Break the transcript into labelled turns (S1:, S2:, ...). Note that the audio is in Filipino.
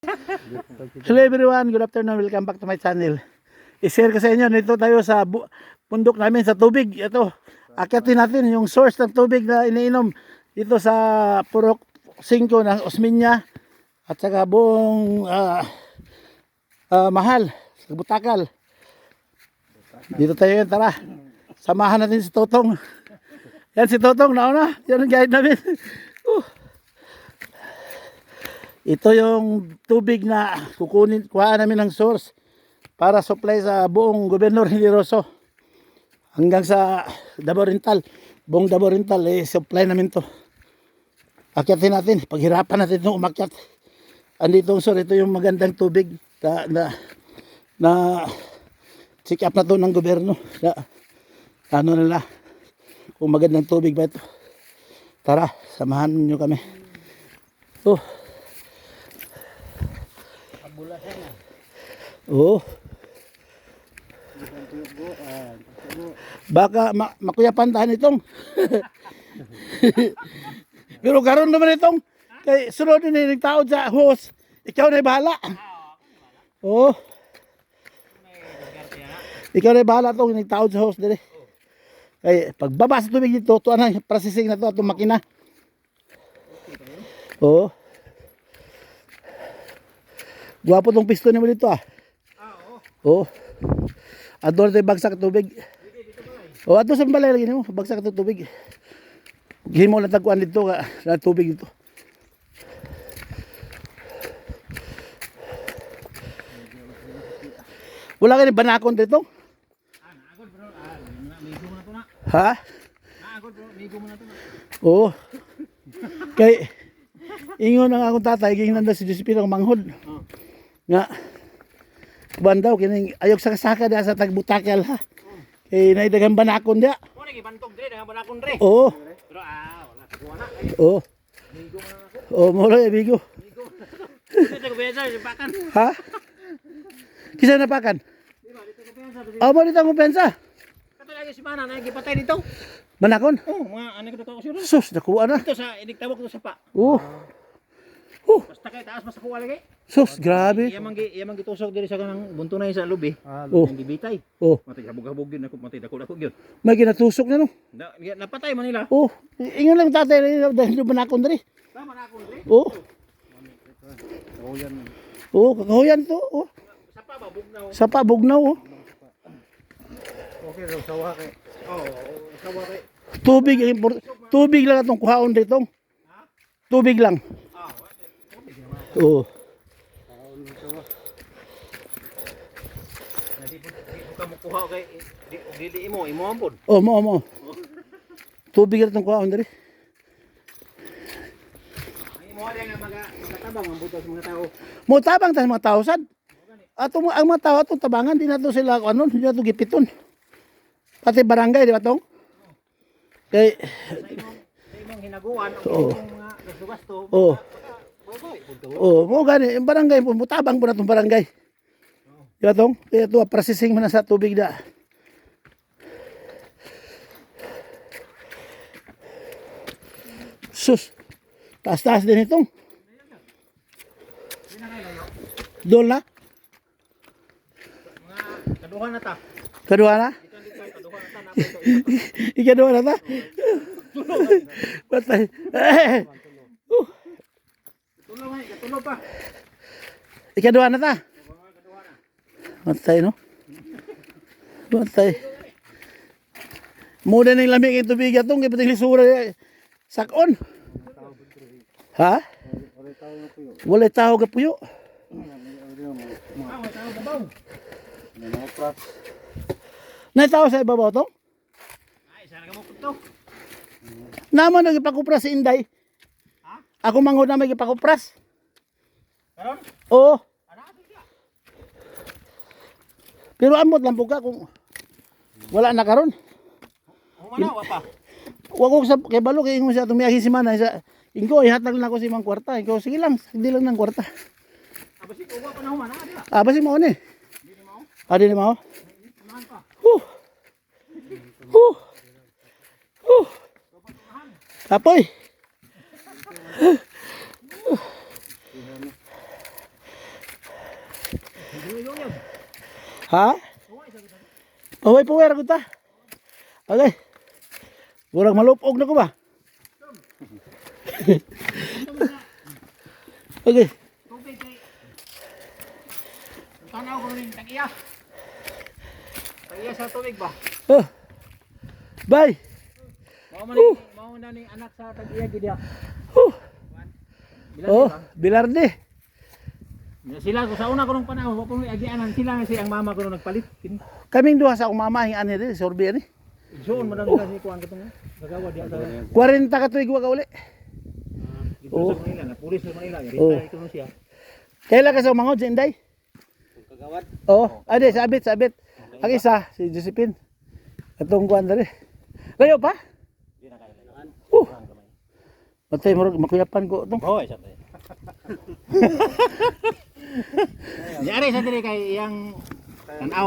S1: Hello everyone, good afternoon, welcome back to my channel. I-share ko sa inyo, dito tayo sa bundok namin sa tubig. Ito, akyatin natin yung source ng tubig na iniinom dito sa Purok 5 ng Osmeña at saka buong Mahal, sa Butakal. Dito tayo yun, tara. Samahan natin si Totong. Yan si Totong, nauna. Yan ang guide namin. Ito yung tubig na kuha namin ng source para supply sa buong Gobernador Generoso hanggang sa Davao Oriental. Buong Davao Oriental, supply namin to. Akyatin natin, paghirapan natin itong umakyat. Andito ang source, ito yung magandang tubig na check up na to ng gobyerno. Ano nila, kung magandang tubig ba ito. Tara, samahan nyo kami. Baka makuyapan tahan itong. Pero karon naman itong kay sunod ni nagtaod sa host. Ikaw na bahala. Ikaw na bahala itong nagtaod sa host dire. Kay pagbaba sa tubig dito, to ana processing na to atong makina. Guwapo tong piston mo dito ah. Ador tayo bagsak tubig. Ato sa balay lagi mo, bagsak ito tubig. Gihimo lang tagkuan dito na tubig dito. Wala ka ni banakon dito? Naagod bro, migo mo na to na. Ha? Naagod bro, migo mo na to na. Kay ingon ang akong tatay, gingnan daw si Josephine ang manghod. Nga kuban daw kining ayok sa kasaka da sa Tagbutakal ha. Kay naidagang banakon dia. Mo nagi bantog dire dagang banakon dire. Pero wala kuha na. Migo man ako. Mo ra migo. Migo. Dito ko pensa pakan. Ha? Kisa na pakan? Di ba dito ko pensa. Mo dito ko pensa. Kato lagi si mana na gipatay dito. Banakon? Mga ano ko dito ko siro. Sus, nakuha na. Dito sa iniktabok to sa pa. Basta kay taas basta kuha lagi. Sus, grabe. Iyamang gitusok diri sa kanang buntunay sa lubi. Ang gibitay. Matay habog-habog din ako, matay dako-dako gyud. May ginatusok na no. Napatay man nila. Ingon lang tatay dahil banakon diri. Banakon diri? Kakahuyan. Kakahuyan to. Sapa bugnaw. Okay raw sawa kay. Sawa kay. Tubig lang atong kuhaon dito. Tubig lang. Kuha kay dili imo ampod. Mo. Tubig ra tong kuhaon diri. Imo ari nga magatabang ang butos mga tao. Mo tabang ta mga tao sad. Ang mga tao atong tabangan di nato sila ano, di nato gipiton. Pati barangay di ba tong? Kay imong hinaguan ang mga gasto-gasto. Mo gani ang barangay mo tabang po natong barangay. Diba tong? Kaya ito, processing mo na sa tubig na. Sus, taas-taas din itong. Doon na? Kaduha na ta. Kaduha na? Ikaduha na ta? Batay. Katulog pa. Ikaduha na ta? Matay no? Matay. Muna ng lamig yung tubig atong kipating lisura sakon. Ha? Walay tao ka puyo. Nay tao sa ibabaw to? Ay, sana ka mo to. Naman nagipakupras si Inday. Ha? Ako manghod na may gipakupras. Karon? Oo. Pero amot lang po ka kung wala na karon. Manawa pa. Wa ko sa kay balo kay ingon sa tumiagi si mana sa ingko ihatag na ko si mang kwarta. Ingko sige lang, hindi lang ng kwarta. Abasi ko wa pa na humana dira. Abasi mo ni. Dili mao. Dili mao. Nahan pa. Apoy. Ha? Paway puwer ko ta. Okay. Murag malupog na ko ba? Okay.
S2: Tubig kay. Tanaw ko rin tag-iya. Tag-iya sa tubig ba?
S1: Oh. Bye.
S2: Mao na ni anak sa tag-iya gid ya.
S1: Oh, Bilarde.
S2: Sila ko sa una ko nung panahon, wa ko agianan sila si ang mama ko nung nagpalit.
S1: Kaming duha sa akong mama hing ani rin, sorbi ani.
S2: Joon man ang kasi kuan katong gagawa diya sa
S1: 40 ka tuig wa ka uli.
S2: dito sa Manila, na pulis sa Manila, retire ko siya.
S1: Kailan ka sa mangod si Inday?
S2: Kagawad.
S1: Oh, ade sabit. Ang isa si Josephine. Atong kuan dali. Layo pa?
S2: Di na kailangan.
S1: Matay mo makuyapan ko tong.
S2: Hoy, sa tay. Yari sa dire kay yang tanaw